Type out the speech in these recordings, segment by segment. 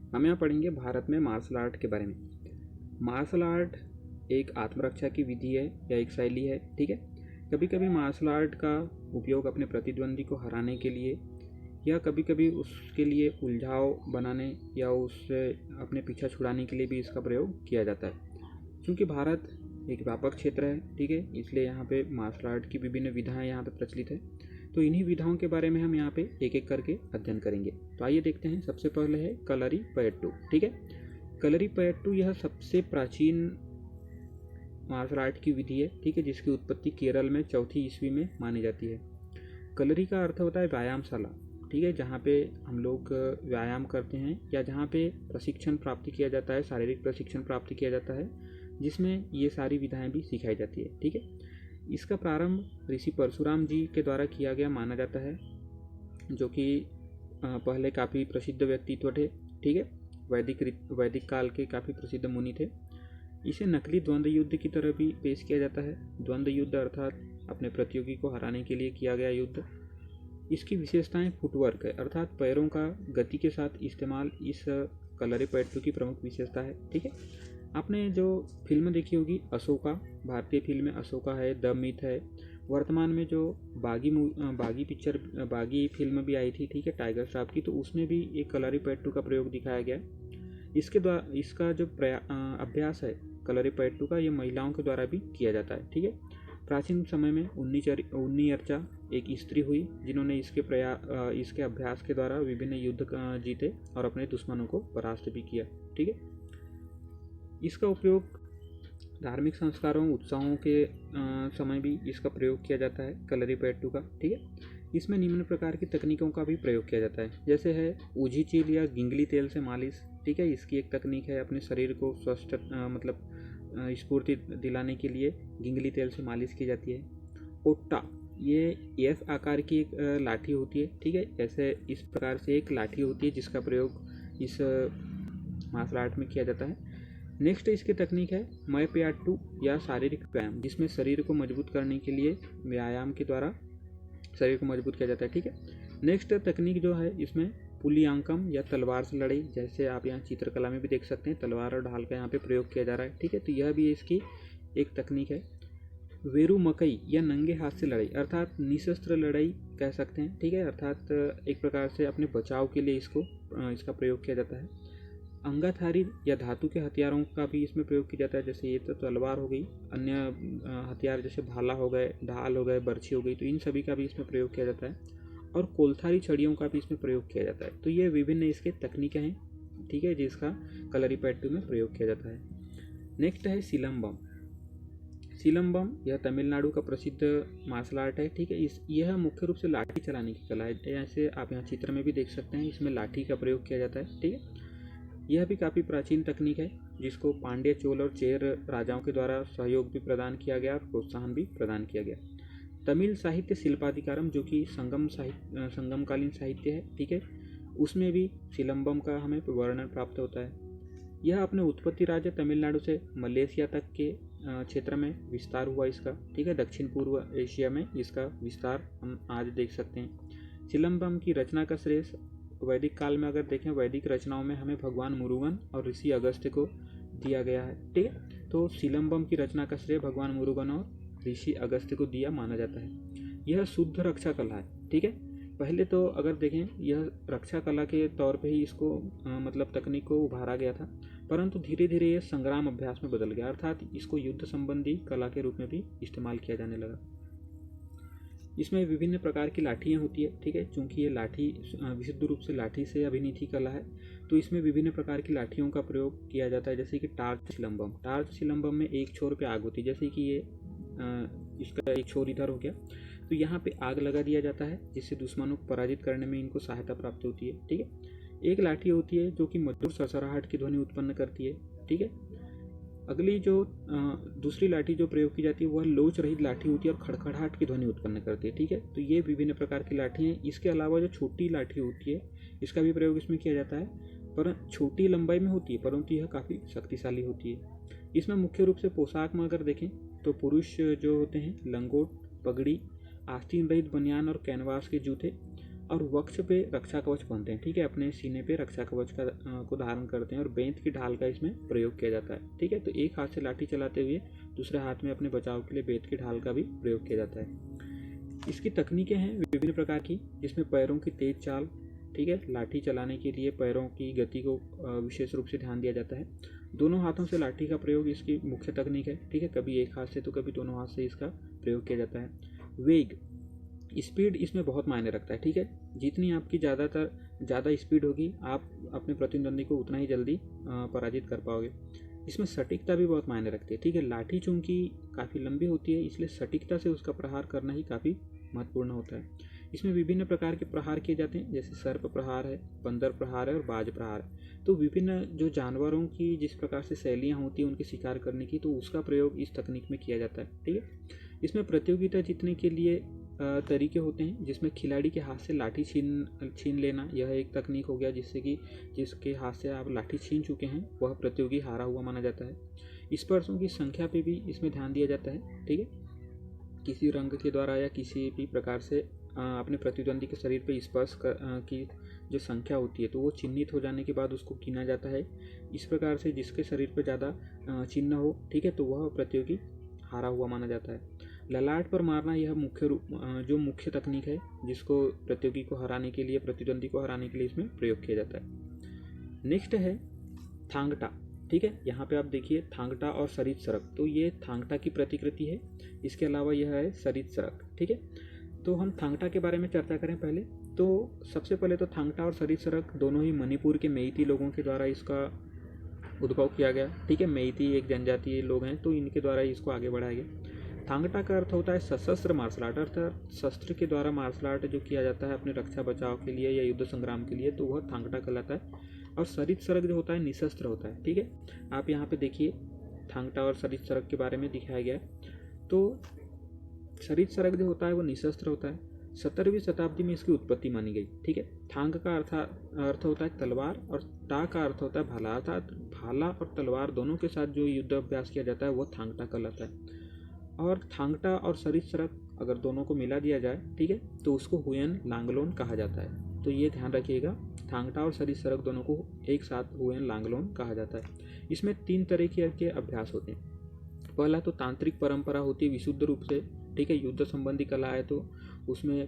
हम यहाँ पढ़ेंगे भारत में मार्शल आर्ट के बारे में। मार्शल आर्ट एक आत्मरक्षा की विधि है या एक शैली है, ठीक है। कभी कभी मार्शल आर्ट का उपयोग अपने प्रतिद्वंदी को हराने के लिए या कभी कभी उसके लिए उलझाव बनाने या उससे अपने पीछा छुड़ाने के लिए भी इसका प्रयोग किया जाता है। क्योंकि भारत एक व्यापक क्षेत्र है, ठीक है, इसलिए यहाँ पे मार्शल आर्ट की विभिन्न विधाएं यहाँ पे प्रचलित है। तो इन्हीं विधाओं के बारे में हम यहाँ पे एक एक करके अध्ययन करेंगे। तो आइए देखते हैं। सबसे पहले है कलरीपयट्टू, ठीक है। कलरीपयट्टू यह सबसे प्राचीन मार्शल आर्ट की विधि है, ठीक है, जिसकी उत्पत्ति केरल में 4वीं ईस्वी में मानी जाती है। कलरी का अर्थ होता है व्यायामशाला, ठीक है, जहाँ पे हम लोग व्यायाम करते हैं या जहाँ पे प्रशिक्षण प्राप्त किया जाता है, शारीरिक प्रशिक्षण प्राप्त किया जाता है, जिसमें ये सारी विधाएं भी सिखाई जाती है, ठीक है। इसका प्रारंभ ऋषि परशुराम जी के द्वारा किया गया माना जाता है, जो कि पहले काफ़ी प्रसिद्ध व्यक्तित्व थे, ठीक है, वैदिक काल के काफ़ी प्रसिद्ध मुनि थे। इसे नकली द्वंद्व युद्ध की तरह भी पेश किया जाता है। द्वंद्व युद्ध अर्थात अपने प्रतियोगी को हराने के लिए किया गया युद्ध। इसकी विशेषताएं फुटवर्क है, अर्थात पैरों का गति के साथ इस्तेमाल इस कलरीपयट्टू की प्रमुख विशेषता है, ठीक है। आपने जो फिल्म देखी होगी अशोका, भारतीय फिल्म में अशोका है, द मिथ है। वर्तमान में जो बागी फिल्म भी आई थी, ठीक है, टाइगर श्रॉफ की, तो उसमें भी एक कलरीपयट्टू का प्रयोग दिखाया गया। इसके द्वारा इसका जो अभ्यास है कलरीपयट्टू का, ये महिलाओं के द्वारा भी किया जाता है, ठीक है। प्राचीन समय में उन्नी अर्चा एक स्त्री हुई जिन्होंने इसके अभ्यास के द्वारा विभिन्न युद्ध जीते और अपने दुश्मनों को परास्त भी किया, ठीक है। इसका उपयोग धार्मिक संस्कारों उत्सवों के समय भी इसका प्रयोग किया जाता है कलरीपयट्टू का, ठीक है। इसमें निम्न प्रकार की तकनीकों का भी प्रयोग किया जाता है, जैसे है ऊझी चील या गिंगली तेल से मालिश, ठीक है। इसकी एक तकनीक है, अपने शरीर को स्वस्थ स्फूर्ति दिलाने के लिए गिंगली तेल से मालिश की जाती है। ओट्टा, ये एस आकार की एक लाठी होती है, ठीक है। ऐसे इस प्रकार से एक लाठी होती है जिसका प्रयोग इस मार्शल आर्ट में किया जाता है। नेक्स्ट इसकी तकनीक है मयपयाट्टू या शारीरिक व्यायाम, जिसमें शरीर को मजबूत करने के लिए व्यायाम के द्वारा शरीर को मजबूत किया जाता है, ठीक है। नेक्स्ट तकनीक जो है इसमें पुलियांकम या तलवार से लड़ाई, जैसे आप यहाँ चित्रकला में भी देख सकते हैं, तलवार और ढाल का यहाँ पे प्रयोग किया जा रहा है, ठीक है। तो यह भी इसकी एक तकनीक है। वेरू मकई या नंगे हाथ से लड़ाई, अर्थात निशस्त्र लड़ाई कह सकते हैं, ठीक है, अर्थात एक प्रकार से अपने बचाव के लिए इसका प्रयोग किया जाता है। अंगाधारी या धातु के हथियारों का भी इसमें प्रयोग किया जाता है, जैसे ये तो तलवार हो गई, अन्य हथियार जैसे भाला हो गए, ढाल हो गए, बर्छी हो गई, तो इन सभी का भी इसमें प्रयोग किया जाता है। और कोलथारी छड़ियों का भी इसमें प्रयोग किया जाता है। तो ये विभिन्न इसके तकनीकें हैं, ठीक है, जिसका कलरीपयट्टू में प्रयोग किया जाता है। नेक्स्ट है सिलंबम। सिलंबम यह तमिलनाडु का प्रसिद्ध मार्शल आर्ट है, ठीक है। यह मुख्य रूप से लाठी चलाने की कला है, जैसे आप यहाँ चित्र में भी देख सकते हैं, इसमें लाठी का प्रयोग किया जाता है, ठीक है। यह भी काफ़ी प्राचीन तकनीक है, जिसको पांड्य, चोल और चेर राजाओं के द्वारा सहयोग भी प्रदान किया गया और प्रोत्साहन भी प्रदान किया गया। तमिल साहित्य शिल्पाधिकारम, जो कि संगमकालीन साहित्य है, ठीक है, उसमें भी सिलंबम का हमें वर्णन प्राप्त होता है। यह अपने उत्पत्ति राज्य तमिलनाडु से मलेशिया तक के क्षेत्र में विस्तार हुआ इसका, ठीक है। दक्षिण पूर्व एशिया में इसका विस्तार हम आज देख सकते हैं। सिलंबम की रचना का श्रेय वैदिक काल में अगर देखें, वैदिक रचनाओं में हमें भगवान मुरुगन और ऋषि अगस्त्य को दिया गया है, ठीक है। तो सिलंबम की रचना का श्रेय भगवान मुरुगन और ऋषि अगस्त्य को दिया माना जाता है। यह शुद्ध रक्षा कला है, ठीक है। पहले तो अगर देखें, यह रक्षा कला के तौर पे ही इसको तकनीक को उभारा गया था, परंतु धीरे धीरे यह संग्राम अभ्यास में बदल गया, अर्थात इसको युद्ध संबंधी कला के रूप में भी इस्तेमाल किया जाने लगा। इसमें विभिन्न प्रकार की लाठियाँ होती है, ठीक है। चूँकि ये लाठी विशुद्ध रूप से लाठी से अभिनीत ही कला है, तो इसमें विभिन्न प्रकार की लाठियों का प्रयोग किया जाता है, जैसे कि टार्च सिलंबम। टार्च सिलंबम में एक छोर पे आग होती है, जैसे कि ये इसका एक छोर इधर हो गया, तो यहाँ पे आग लगा दिया जाता है, जिससे दुश्मनों को पराजित करने में इनको सहायता प्राप्त होती है, ठीक है। एक लाठी होती है जो कि मधुर सरसराहट की ध्वनि उत्पन्न करती है, ठीक है। अगली जो दूसरी लाठी जो प्रयोग की जाती है वह लोच रहित लाठी होती है और खड़खड़ाहट की ध्वनि उत्पन्न करती है, ठीक है। तो ये विभिन्न प्रकार की लाठी हैं। इसके अलावा जो छोटी लाठी होती है, इसका भी प्रयोग इसमें किया जाता है, पर छोटी लंबाई में होती है, परंतु यह काफ़ी शक्तिशाली होती है। इसमें मुख्य रूप से पोशाक में अगर देखें तो पुरुष जो होते हैं लंगोट, पगड़ी, आस्तीन रहित बनियान और कैनवास के जूते, और वक्ष पे रक्षा कवच पहनते हैं, ठीक है, अपने सीने पे रक्षा कवच का को धारण करते हैं और बेंत की ढाल का इसमें प्रयोग किया जाता है, ठीक है। तो एक हाथ से लाठी चलाते हुए दूसरे हाथ में अपने बचाव के लिए बेंत की ढाल का भी प्रयोग किया जाता है। इसकी तकनीकें हैं विभिन्न प्रकार की, जिसमें पैरों की तेज चाल, ठीक है, लाठी चलाने के लिए पैरों की गति को विशेष रूप से ध्यान दिया जाता है। दोनों हाथों से लाठी का प्रयोग इसकी मुख्य तकनीक है, ठीक है, कभी एक हाथ से तो कभी दोनों हाथ से इसका प्रयोग किया जाता है। वेग, स्पीड इसमें बहुत मायने रखता है, ठीक है। जितनी आपकी ज़्यादा स्पीड होगी आप अपने प्रतिद्वंदी को उतना ही जल्दी पराजित कर पाओगे। इसमें सटीकता भी बहुत मायने रखती है, ठीक है। लाठी चूंकि काफ़ी लंबी होती है इसलिए सटीकता से उसका प्रहार करना ही काफ़ी महत्वपूर्ण होता है। इसमें विभिन्न प्रकार के प्रहार किए जाते हैं, जैसे सर्प प्रहार है, बंदर प्रहार है और बाज प्रहार है। तो विभिन्न जो जानवरों की जिस प्रकार से शैलियाँ होती हैं उनके शिकार करने की, तो उसका प्रयोग इस तकनीक में किया जाता है, ठीक है। इसमें प्रतियोगिता जीतने के लिए तरीके होते हैं, जिसमें खिलाड़ी के हाथ से लाठी छीन लेना, यह एक तकनीक हो गया, जिससे कि जिसके हाथ से आप लाठी छीन चुके हैं वह प्रतियोगी हारा हुआ माना जाता है। स्पर्शों की संख्या पे भी इसमें ध्यान दिया जाता है, ठीक है। किसी रंग के द्वारा या किसी भी प्रकार से अपने प्रतिद्वंदी के शरीर पे स्पर्श की जो संख्या होती है तो वो चिन्हित हो जाने के बाद उसको गिना जाता है। इस प्रकार से जिसके शरीर पे ज़्यादा चिन्ह हो, ठीक है, तो वह प्रतियोगी हारा हुआ माना जाता है। ललाट पर मारना यह मुख्य तकनीक है, जिसको प्रतियोगी को हराने के लिए, प्रतिद्वंदी को हराने के लिए इसमें प्रयोग किया जाता है। नेक्स्ट है थांगटा, ठीक है। यहाँ पे आप देखिए थांगटा और सरित सरक, तो ये थांगटा की प्रतिकृति है, इसके अलावा यह है सरित सरक, ठीक है। तो हम थांगटा के बारे में चर्चा करें पहले, तो सबसे पहले तो थांगटा और सरित सरक दोनों ही मणिपुर के मेइती लोगों के द्वारा इसका उद्भव किया गया, ठीक है। मेइती एक जनजातीय लोग हैं, तो इनके द्वारा इसको आगे बढ़ाया गया। थांगटा का अर्थ होता है सशस्त्र मार्शल आर्ट, अर्थात शस्त्र के द्वारा मार्शल आर्ट जो किया जाता है अपने रक्षा बचाव के लिए या युद्ध संग्राम के लिए, तो वह थांगटा कहलाता है। और सरित सरक जो होता है निशस्त्र होता है, ठीक है। आप यहाँ पे देखिए थांगटा और सरित सरक के बारे में दिखाया गया है। तो सरित सरक जो होता है वो निशस्त्र होता है। 17वीं शताब्दी में इसकी उत्पत्ति मानी गई, ठीक है। थांग का अर्थ होता है तलवार और टा का अर्थ होता है भाला, अर्थात भाला और तलवार दोनों के साथ जो युद्ध अभ्यास किया जाता है वह थांगटा कहलाता है। और थांगटा और सरित सरक अगर दोनों को मिला दिया जाए, ठीक है, तो उसको हुयन लांगलोन कहा जाता है। तो ये ध्यान रखिएगा, थांगटा और सरित सरक दोनों को एक साथ हुयन लांगलोन कहा जाता है। इसमें 3 तरह के अभ्यास होते हैं। पहला तो तांत्रिक परंपरा होती है विशुद्ध रूप से, ठीक है, युद्ध संबंधी कला है, तो उसमें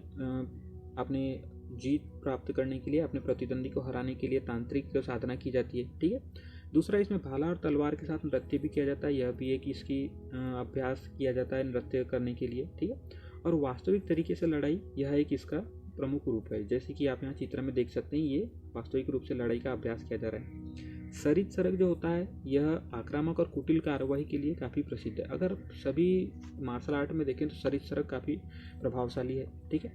अपने जीत प्राप्त करने के लिए, अपने प्रतिद्वंदी को हराने के लिए तांत्रिक साधना की जाती है, ठीक है। दूसरा, इसमें भाला और तलवार के साथ नृत्य भी किया जाता है, यह भी एक इसकी अभ्यास किया जाता है नृत्य करने के लिए, ठीक है। और वास्तविक तरीके से लड़ाई, यह एक इसका प्रमुख रूप है, जैसे कि आप यहाँ चित्र में देख सकते हैं, ये वास्तविक रूप से लड़ाई का अभ्यास किया जा रहा है। सरित सरक जो होता है यह आक्रामक और कुटिल कार्यवाही के लिए काफ़ी प्रसिद्ध है। अगर सभी मार्शल आर्ट में देखें तो सरित सरक काफ़ी प्रभावशाली है, ठीक है।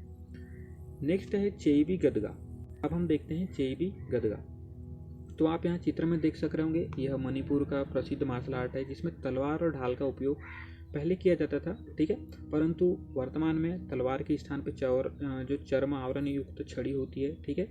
नेक्स्ट है चेईबी गदगा। अब हम देखते हैं चेईबी गदगा। तो आप यहाँ चित्र में देख सक रहे होंगे, यह मणिपुर का प्रसिद्ध मार्शल आर्ट है, जिसमें तलवार और ढाल का उपयोग पहले किया जाता था, ठीक है, परंतु वर्तमान में तलवार के स्थान पर जो चर्म आवरण युक्त छड़ी होती है, ठीक है,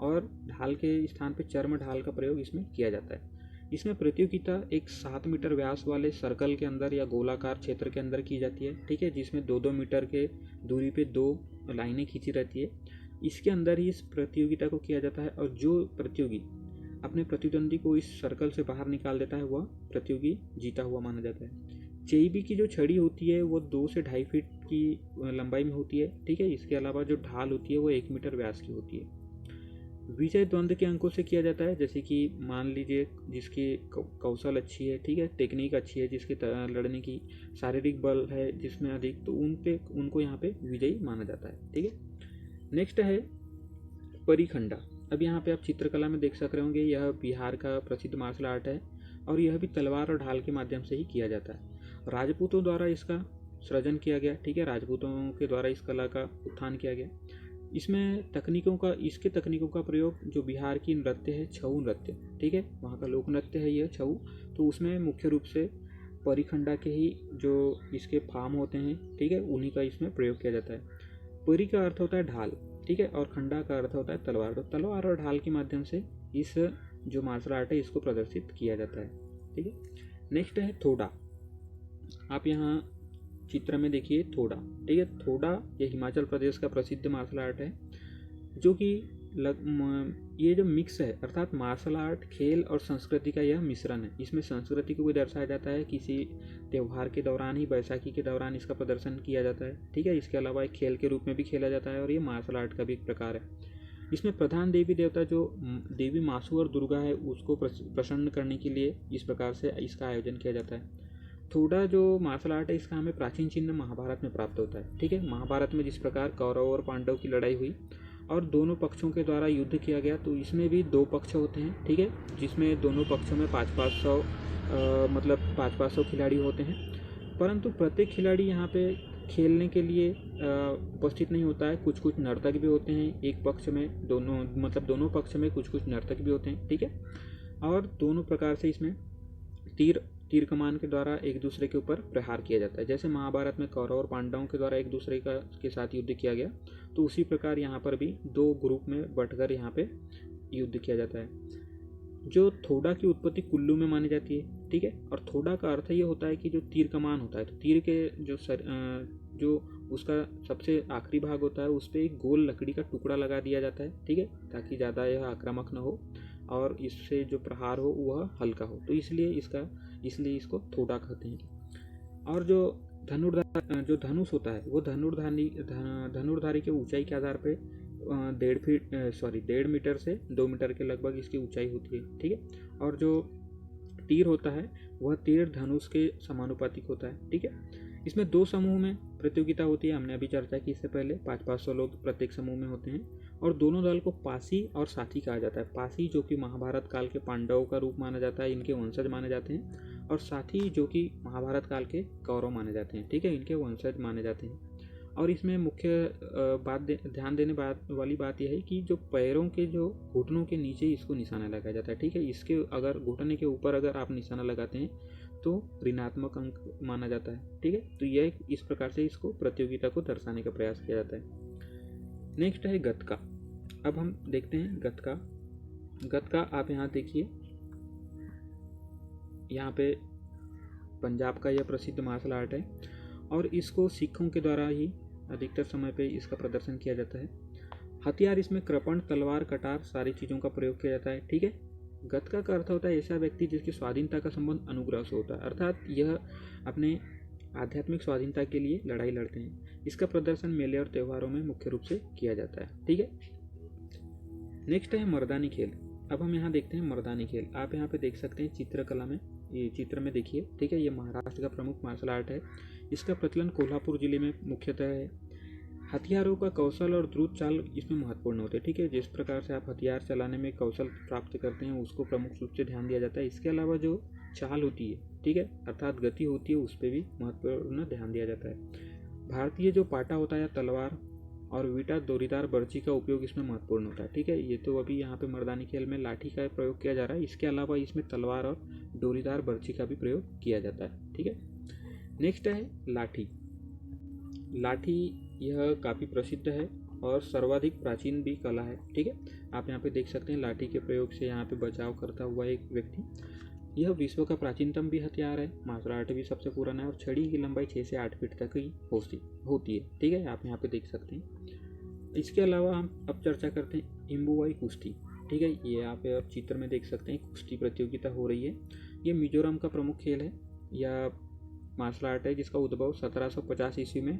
और ढाल के स्थान पर चर्म ढाल का प्रयोग इसमें किया जाता है। इसमें प्रतियोगिता एक 7 मीटर व्यास वाले सर्कल के अंदर या गोलाकार क्षेत्र के अंदर की जाती है, ठीक है, जिसमें 2-2 मीटर के दूरी पे 2 लाइनें खींची रहती है। इसके अंदर ही इस प्रतियोगिता को किया जाता है, और जो प्रतियोगी अपने प्रतिद्वंदी को इस सर्कल से बाहर निकाल देता है वह प्रतियोगी जीता हुआ माना जाता है। चेईबी की जो छड़ी होती है वो 2 से 2.5 फीट की लंबाई में होती है, ठीक है। इसके अलावा जो ढाल होती है वो 1 मीटर व्यास की होती है। विजय द्वंद्व के अंकों से किया जाता है, जैसे कि मान लीजिए जिसकी कौशल अच्छी है, ठीक है, टेक्निक अच्छी है, जिसके लड़ने की शारीरिक बल है जिसमें अधिक, तो उनको यहाँ पे विजयी माना जाता है, ठीक है। नेक्स्ट है परिखंडा। अब यहाँ पे आप चित्रकला में देख सक रहे होंगे, यह बिहार का प्रसिद्ध मार्शल आर्ट है और यह भी तलवार और ढाल के माध्यम से ही किया जाता है। राजपूतों द्वारा इसका सृजन किया गया, ठीक है, राजपूतों के द्वारा इस कला का उत्थान किया गया। इसके तकनीकों का प्रयोग जो बिहार की नृत्य है, छऊ नृत्य, ठीक है, वहाँ का लोक नृत्य है यह छऊ, तो उसमें मुख्य रूप से परिखंडा के ही जो इसके फार्म होते हैं, ठीक है, उन्हीं का इसमें प्रयोग किया जाता है। परी का अर्थ होता है ढाल, ठीक है, और खंडा का अर्थ होता है तलवार। तो तलवार और ढाल के माध्यम से इस जो मार्शल आर्ट है इसको प्रदर्शित किया जाता है, ठीक है। नेक्स्ट है थोड़ा। आप यहाँ चित्र में देखिए थोड़ा, ठीक है, थोड़ा ये हिमाचल प्रदेश का प्रसिद्ध मार्शल आर्ट है। जो कि ये जो मिक्स है, अर्थात मार्शल आर्ट, खेल और संस्कृति का यह मिश्रण है। इसमें संस्कृति को भी दर्शाया जाता है, किसी त्यौहार के दौरान ही, बैसाखी के दौरान इसका प्रदर्शन किया जाता है, ठीक है। इसके अलावा एक खेल के रूप में भी खेला जाता है और ये मार्शल आर्ट का भी एक प्रकार है। इसमें प्रधान देवी देवता जो देवी मासू और दुर्गा है उसको प्रसन्न करने के लिए इस प्रकार से इसका आयोजन किया जाता है। थोड़ा जो मार्शल आर्ट है इसका हमें प्राचीन चिन्ह महाभारत में प्राप्त होता है, ठीक है। महाभारत में जिस प्रकार कौरव और पांडव की लड़ाई हुई और दोनों पक्षों के द्वारा युद्ध किया गया, तो इसमें भी 2 पक्ष होते हैं, ठीक है, जिसमें दोनों पक्षों में 500 खिलाड़ी होते हैं। परंतु प्रत्येक खिलाड़ी यहाँ पे खेलने के लिए उपस्थित नहीं होता है। कुछ कुछ नर्तक भी होते हैं एक पक्ष में, दोनों पक्ष में कुछ कुछ नर्तक भी होते हैं, ठीक है। और दोनों प्रकार से इसमें तीर कमान के द्वारा एक दूसरे के ऊपर प्रहार किया जाता है। जैसे महाभारत में कौरव और पांडवों के द्वारा एक दूसरे के साथ युद्ध किया गया, तो उसी प्रकार यहाँ पर भी 2 ग्रुप में बंटकर यहाँ पे युद्ध किया जाता है। जो थोड़ा की उत्पत्ति कुल्लू में मानी जाती है, ठीक है। और थोड़ा का अर्थ ये होता है कि जो तीर कमान होता है, तो तीर के जो उसका सबसे आखिरी भाग होता है उस पर एक गोल लकड़ी का टुकड़ा लगा दिया जाता है, ठीक है, ताकि ज़्यादा यह आक्रामक न हो और इससे जो प्रहार हो वह हल्का हो, तो इसलिए इसको थोड़ा कहते हैं। और जो धनुष होता है वो धनुर्धारी के ऊंचाई के आधार पे 1.5 मीटर से 2 मीटर के लगभग इसकी ऊंचाई होती है, ठीक है। और जो तीर होता है वह तीर धनुष के समानुपातिक होता है, ठीक है। इसमें 2 समूह में प्रतियोगिता होती है, हमने अभी चर्चा की इससे पहले। 500 लोग प्रत्येक समूह में होते हैं और दोनों दल को पासी और साथी कहा जाता है। पासी जो कि महाभारत काल के पांडवों का रूप माना जाता है, इनके वंशज माने जाते हैं, और साथी जो कि महाभारत काल के कौरव माने जाते हैं, ठीक है, इनके वंशज माने जाते हैं। और इसमें मुख्य ध्यान देने वाली बात यह है कि जो पैरों के जो घुटनों के नीचे इसको निशाना लगाया जाता है, ठीक है। इसके अगर घुटने के ऊपर अगर आप निशाना लगाते हैं तो ऋणात्मक अंक माना जाता है, ठीक है। तो यह इस प्रकार से इसको प्रतियोगिता को दर्शाने का प्रयास किया जाता है। नेक्स्ट है गतका। अब हम देखते हैं गतका आप यहाँ देखिए, यहाँ पे पंजाब का यह प्रसिद्ध मार्शल आर्ट है और इसको सिखों के द्वारा ही अधिकतर समय पे इसका प्रदर्शन किया जाता है। हथियार इसमें कृपण, तलवार, कटार सारी चीज़ों का प्रयोग किया जाता है, ठीक है। गतका का अर्थ होता है ऐसा व्यक्ति जिसकी स्वाधीनता का संबंध अनुग्रह से होता है, अर्थात यह अपने आध्यात्मिक स्वाधीनता के लिए लड़ाई लड़ते हैं। इसका प्रदर्शन मेले और त्योहारों में मुख्य रूप से किया जाता है, ठीक है। नेक्स्ट है मर्दानी खेल। अब हम यहाँ देखते हैं मर्दानी खेल। आप यहाँ पे देख सकते हैं चित्रकला में, ये चित्र में देखिए, ठीक है। ये महाराष्ट्र का प्रमुख मार्शल आर्ट है। इसका प्रचलन कोल्हापुर जिले में मुख्यतः है। हथियारों का कौशल और द्रुत चाल इसमें महत्वपूर्ण होते हैं, ठीक है। जिस प्रकार से आप हथियार चलाने में कौशल प्राप्त करते हैं उसको प्रमुख रूप से ध्यान दिया जाता है। इसके अलावा जो चाल होती है, ठीक है, अर्थात गति होती है, उस पर भी महत्वपूर्ण ध्यान दिया जाता है। भारतीय जो पाटा होता है, तलवार और विटा दोरीदार बर्ची का उपयोग इसमें महत्वपूर्ण होता है, ठीक है। ये तो अभी यहाँ पे मर्दानी खेल में लाठी का प्रयोग किया जा रहा है, इसके अलावा इसमें तलवार और डोरीदार बर्ची का भी प्रयोग किया जाता है, ठीक है। नेक्स्ट है लाठी यह काफ़ी प्रसिद्ध है और सर्वाधिक प्राचीन भी कला है, ठीक है। आप यहाँ पे देख सकते हैं लाठी के प्रयोग से यहाँ पे बचाव करता हुआ एक व्यक्ति। यह विश्व का प्राचीनतम भी हथियार है, मार्शल आर्ट भी सबसे पुराना है और छड़ी की लंबाई 6 से 8 फीट तक ही होती है, ठीक है। आप यहाँ पे देख सकते हैं। इसके अलावा हम अब चर्चा करते हैं इम्बुवाई कुश्ती, ठीक है। ये आप चित्र में देख सकते हैं, कुश्ती प्रतियोगिता हो रही है। ये मिजोरम का प्रमुख खेल है या मार्शल आर्ट है जिसका उद्भव 1750 ईस्वी में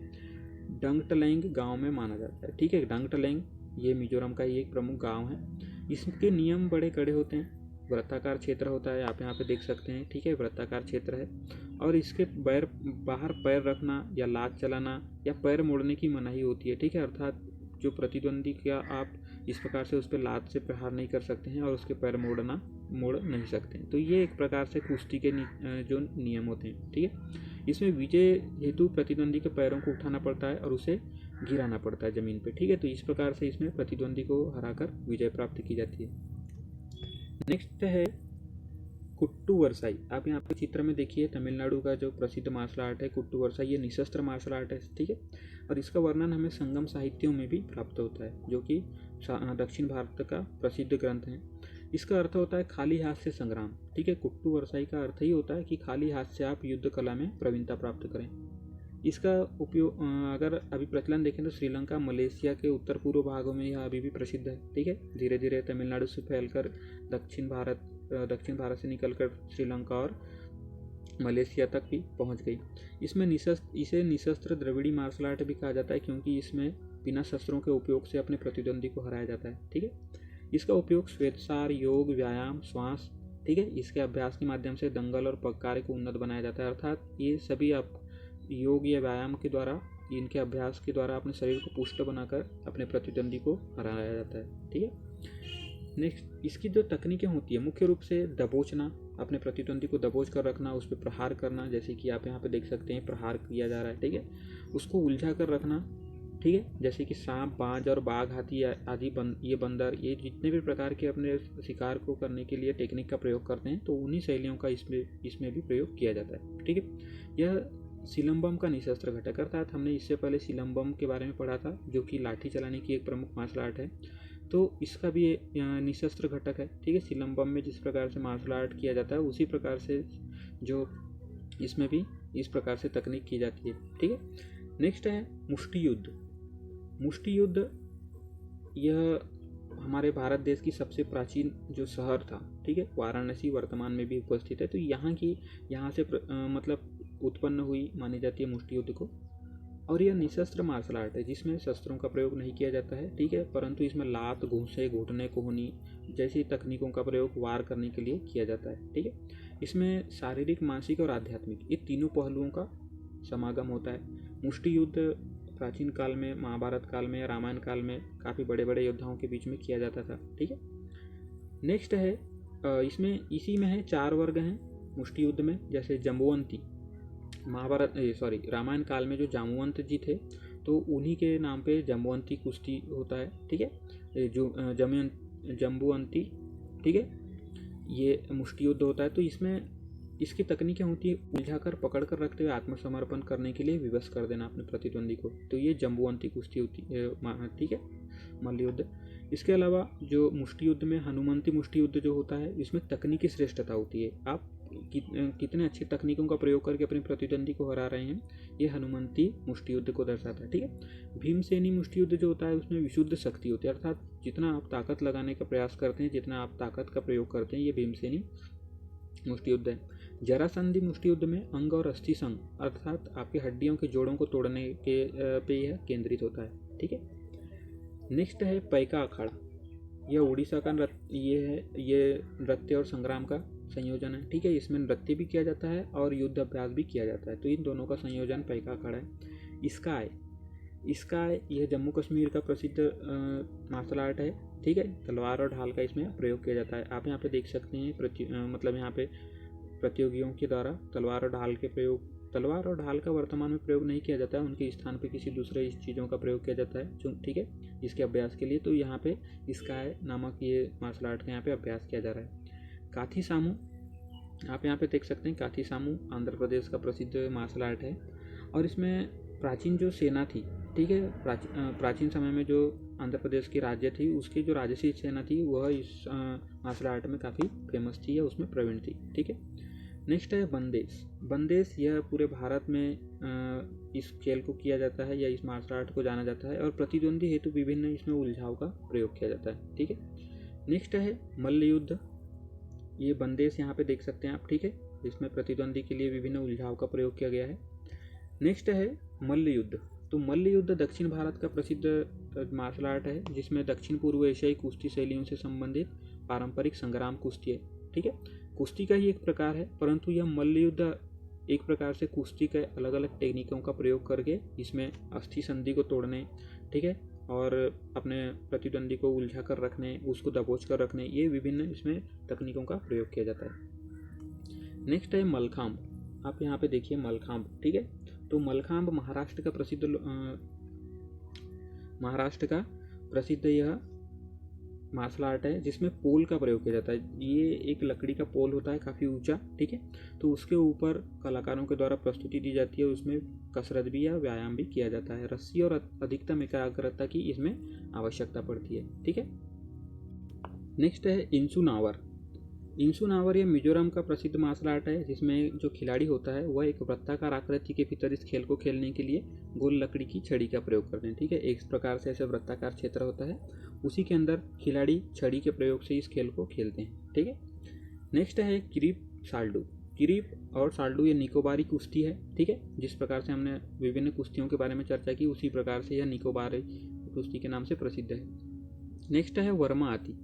डंगटलैंग गांव में माना जाता है, ठीक है। डंगटलैंग ये मिजोरम का ही एक प्रमुख गांव है। इसके नियम बड़े कड़े होते हैं। वृत्ताकार क्षेत्र होता है, आप यहाँ पे देख सकते हैं, ठीक है, वृत्ताकार क्षेत्र है। और इसके बाहर पैर रखना या लात चलाना या पैर मोड़ने की मनाही होती है, ठीक है। अर्थात जो प्रतिद्वंदी का आप इस प्रकार से उस पर लात से प्रहार नहीं कर सकते हैं और उसके पैर मोड़ नहीं सकते हैं। तो ये एक प्रकार से कुश्ती के जो नियम होते हैं, ठीक है। इसमें विजय हेतु प्रतिद्वंदी के पैरों को उठाना पड़ता है और उसे गिराना पड़ता है जमीन पे, ठीक है। तो इस प्रकार से इसमें प्रतिद्वंदी को हराकर विजय प्राप्त की जाती है। नेक्स्ट है कुट्टू वरसाई। आप यहाँ पे चित्र में देखिए, तमिलनाडु का जो प्रसिद्ध मार्शल आर्ट है कुट्टू वरसाई, ये निशस्त्र मार्शल आर्ट है, ठीक है। और इसका वर्णन हमें संगम साहित्यों में भी प्राप्त होता है, जो कि दक्षिण भारत का प्रसिद्ध ग्रंथ है। इसका अर्थ होता है खाली हाथ से संग्राम, ठीक है। कुट्टू वरसाई का अर्थ ही होता है कि खाली हाथ से आप युद्ध कला में प्रवीणता प्राप्त करें। इसका उपयोग अगर अभी प्रचलन देखें तो श्रीलंका, मलेशिया के उत्तर पूर्व भागों में यह अभी भी प्रसिद्ध है। ठीक है, धीरे धीरे तमिलनाडु से फैलकर दक्षिण भारत से निकलकर श्रीलंका और मलेशिया तक भी पहुंच गई। इसे निशस्त्र द्रविड़ी मार्शल आर्ट भी कहा जाता है, क्योंकि इसमें बिना शस्त्रों के उपयोग से अपने प्रतिद्वंदी को हराया जाता है। ठीक है, इसका उपयोग श्वेतसार, योग, व्यायाम, श्वास, ठीक है, इसके अभ्यास के माध्यम से दंगल और पगकारे को उन्नत बनाया जाता है। अर्थात ये सभी आप योग या व्यायाम के द्वारा, इनके अभ्यास के द्वारा अपने शरीर को पुष्ट बनाकर अपने प्रतिद्वंदी को हराया जाता है। ठीक है, नेक्स्ट, इसकी जो तकनीकें होती है मुख्य रूप से दबोचना, अपने प्रतिद्वंदी को दबोच कर रखना, उस पर प्रहार करना, जैसे कि आप यहाँ पे देख सकते हैं प्रहार किया जा रहा है। ठीक है, उसको उलझा कर रखना। ठीक है, जैसे कि सांप, बाज और बाघ, हाथी आदि ये बंदर, ये जितने भी प्रकार के अपने शिकार को करने के लिए टेक्निक का प्रयोग करते हैं, तो उन्हीं शैलियों का इसमें भी प्रयोग किया जाता है। ठीक है, यह सिलंबम का निशस्त्र घटक, अर्थात हमने इससे पहले सिलंबम के बारे में पढ़ा था, जो कि लाठी चलाने की एक प्रमुख मार्शल आर्ट है, तो इसका भी निशस्त्र घटक है। ठीक है, सिलंबम में जिस प्रकार से मार्शल आर्ट किया जाता है उसी प्रकार से जो इसमें भी इस प्रकार से तकनीक की जाती है। ठीक है, नेक्स्ट है मुष्टि युद्ध। मुष्टि युद्ध यह हमारे भारत देश की सबसे प्राचीन जो शहर था, ठीक है, वाराणसी वर्तमान में भी उपस्थित है, तो यहाँ से मतलब उत्पन्न हुई मानी जाती है मुष्टि युद्ध को। और यह निशस्त्र मार्शल आर्ट है जिसमें शस्त्रों का प्रयोग नहीं किया जाता है। ठीक है, परंतु इसमें लात, घूंसे, घुटने, कोहनी जैसी तकनीकों का प्रयोग वार करने के लिए किया जाता है। ठीक है, इसमें शारीरिक, मानसिक और आध्यात्मिक ये तीनों पहलुओं का समागम होता है। मुष्टि युद्ध प्राचीन काल में, महाभारत काल में, रामायण काल में काफ़ी बड़े बड़े योद्धाओं के बीच में किया जाता था। ठीक है, नेक्स्ट है इसी में है 4 वर्ग हैं मुष्टि युद्ध में, जैसे जम्बुवंती। रामायण काल में जो जाम्बुवंत जी थे, तो उन्हीं के नाम पे जम्बुवंती कुश्ती होता है। ठीक है, जो जम्बुवंती, ठीक है, ये मुष्टि युद्ध होता है। तो इसमें इसकी तकनीकें होती है उलझाकर, पकड़ कर रखते हुए आत्मसमर्पण करने के लिए विवश कर देना अपने प्रतिद्वंदी को, तो ये जम्बुवंती कुश्ती होती है। ठीक है, मल्ल युद्ध। इसके अलावा जो मुष्टि युद्ध में हनुमंती मुष्टि युद्ध जो होता है, इसमें तकनीकी श्रेष्ठता होती है। आप कितने अच्छी तकनीकों का प्रयोग करके अपने प्रतिद्वंदी को हरा रहे हैं, ये हनुमंती मुष्टि युद्ध को दर्शाता है। ठीक है, भीमसेनी मुष्टि युद्ध जो होता है उसमें विशुद्ध शक्ति होती है, अर्थात जितना आप ताकत लगाने का प्रयास करते हैं, जितना आप ताकत का प्रयोग करते हैं, ये भीमसेनी मुष्टि युद्ध है। जरासंधि मुष्टि युद्ध में अंग और अस्थि संघ, अर्थात आपके हड्डियों के जोड़ों को तोड़ने के पे यह केंद्रित होता है। ठीक है, नेक्स्ट है पैका अखाड़ा। यह उड़ीसा का ये नृत्य और संग्राम का संयोजन है। ठीक है, इसमें नृत्य भी किया जाता है और युद्ध अभ्यास भी किया जाता है, तो इन दोनों का संयोजन पैका अखाड़ा है। स्काई यह जम्मू कश्मीर का प्रसिद्ध मार्शल आर्ट है। ठीक है, तलवार और ढाल का इसमें प्रयोग किया जाता है। आप यहाँ पे देख सकते हैं मतलब यहाँ पे प्रतियोगियों के द्वारा तलवार और ढाल का वर्तमान में प्रयोग नहीं किया जाता है, उनके स्थान पे किसी दूसरे चीज़ों का प्रयोग किया जाता है। ठीक है, इसके अभ्यास के लिए, तो यहाँ पे स्काई नामक ये मार्शल आर्ट का यहाँ पे अभ्यास किया जा रहा है। काथी सामू, आप यहाँ पे देख सकते हैं, काथी सामू आंध्र प्रदेश का प्रसिद्ध मार्शल आर्ट है, और इसमें प्राचीन जो सेना थी, ठीक है, प्राचीन समय में जो आंध्र प्रदेश की राज्य थी, उसकी जो राजसी सेना थी वह इस मार्शल आर्ट में काफ़ी फेमस थी या उसमें प्रवीण थी। ठीक है, नेक्स्ट है बंदेश। यह पूरे भारत में इस खेल को किया जाता है या इस मार्शल आर्ट को जाना जाता है, और प्रतिद्वंदी हेतु विभिन्न इसमें उलझाव का प्रयोग किया जाता है। ठीक है, नेक्स्ट है मल्ल युद्ध। ये बंदेश यहाँ पे देख सकते हैं आप। ठीक है, इसमें प्रतिद्वंदी के लिए विभिन्न उलझाव का प्रयोग किया गया है। नेक्स्ट है मल्ल युद्ध। तो मल्ल युद्ध दक्षिण भारत का प्रसिद्ध मार्शल आर्ट है, जिसमें दक्षिण पूर्व एशियाई कुश्ती शैलियों से संबंधित पारंपरिक संग्राम कुश्ती है। ठीक है, कुश्ती का ही एक प्रकार है, परंतु यह मल्ल युद्ध एक प्रकार से कुश्ती के अलग अलग टेक्निकों का प्रयोग करके इसमें अस्थि संधि को तोड़ने, ठीक है, और अपने प्रतिद्वंदी को उलझा कर रखने, उसको दबोच कर रखने, ये विभिन्न इसमें तकनीकों का प्रयोग किया जाता है। नेक्स्ट है मलखांब। आप यहाँ पे देखिए मलखांब। ठीक है, तो मलखांब महाराष्ट्र का प्रसिद्ध यह मार्शल आर्ट है, जिसमें पोल का प्रयोग किया जाता है। ये एक लकड़ी का पोल होता है काफ़ी ऊंचा। ठीक है, तो उसके ऊपर कलाकारों के द्वारा प्रस्तुति दी जाती है, उसमें कसरत भी या व्यायाम भी किया जाता है। रस्सी और अधिकतम एकाग्रता की इसमें आवश्यकता पड़ती है। ठीक है, नेक्स्ट है इंसू नावर। इंसुनावर ये मिजोरम का प्रसिद्ध मार्शल आर्ट है, जिसमें जो खिलाड़ी होता है वह एक वृत्ताकार आकृति के भीतर इस खेल को खेलने के लिए गोल लकड़ी की छड़ी का प्रयोग करते हैं। ठीक है, एक प्रकार से ऐसे वृत्ताकार क्षेत्र होता है, उसी के अंदर खिलाड़ी छड़ी के प्रयोग से इस खेल को खेलते हैं। ठीक है, नेक्स्ट है किरीप साल्डू। किरीप और साल्डू ये निकोबारी कुश्ती है। ठीक है, जिस प्रकार से हमने विभिन्न कुश्तियों के बारे में चर्चा की, उसी प्रकार से यह निकोबारी कुश्ती के नाम से प्रसिद्ध है। नेक्स्ट है वर्मा आती।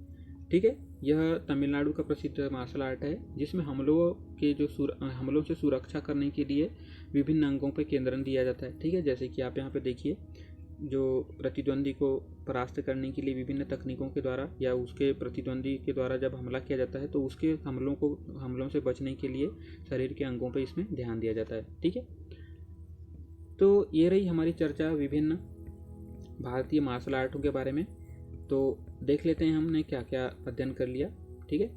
ठीक है, यह तमिलनाडु का प्रसिद्ध मार्शल आर्ट है, जिसमें हमलों से सुरक्षा करने के लिए विभिन्न अंगों पर केंद्रण दिया जाता है। ठीक है, जैसे कि आप यहाँ पे देखिए, जो प्रतिद्वंदी को परास्त करने के लिए विभिन्न तकनीकों के द्वारा या उसके प्रतिद्वंदी के द्वारा जब हमला किया जाता है, तो उसके हमलों से बचने के लिए शरीर के अंगों पर इसमें ध्यान दिया जाता है। ठीक है, तो ये रही हमारी चर्चा विभिन्न भारतीय मार्शल आर्टों के बारे में। तो देख लेते हैं हमने क्या क्या अध्ययन कर लिया। ठीक है,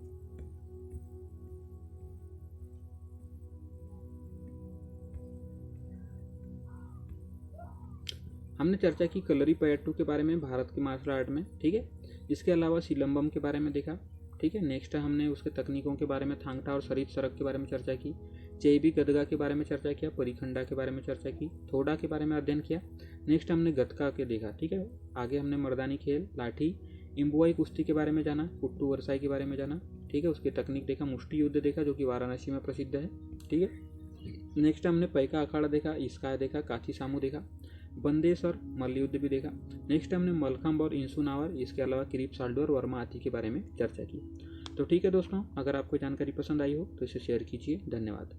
हमने चर्चा की कलरीपयट्टू के बारे में भारत के मार्शल आर्ट में। ठीक है, इसके अलावा सिलंबम के बारे में देखा। ठीक है, नेक्स्ट हमने उसके तकनीकों के बारे में थांगटा और शरीफ सरक के बारे में चर्चा की, चेबी गदगा के बारे में चर्चा किया, परिखंडा के बारे में चर्चा की, थोड़ा के बारे में अध्ययन किया। नेक्स्ट हमने गतका के देखा। ठीक है, आगे हमने मर्दानी खेल, लाठी, इम्बुआई कुश्ती के बारे में जाना, कुट्टू वरसाई के बारे में जाना। ठीक है, उसकी तकनीक देखा, मुष्टि युद्ध देखा जो कि वाराणसी में प्रसिद्ध है। ठीक है, नेक्स्ट हमने पैका अखाड़ा देखा, इस्काय देखा, काची सामू देखा, बंदेश और मल्लयुद्ध भी देखा। नेक्स्ट हमने मलखम्ब और इंसुनावर, इसके अलावा किरीप साल्डू और वर्मा आती के बारे में चर्चा की। तो ठीक है दोस्तों, अगर आपको जानकारी पसंद आई हो तो इसे शेयर कीजिए। धन्यवाद।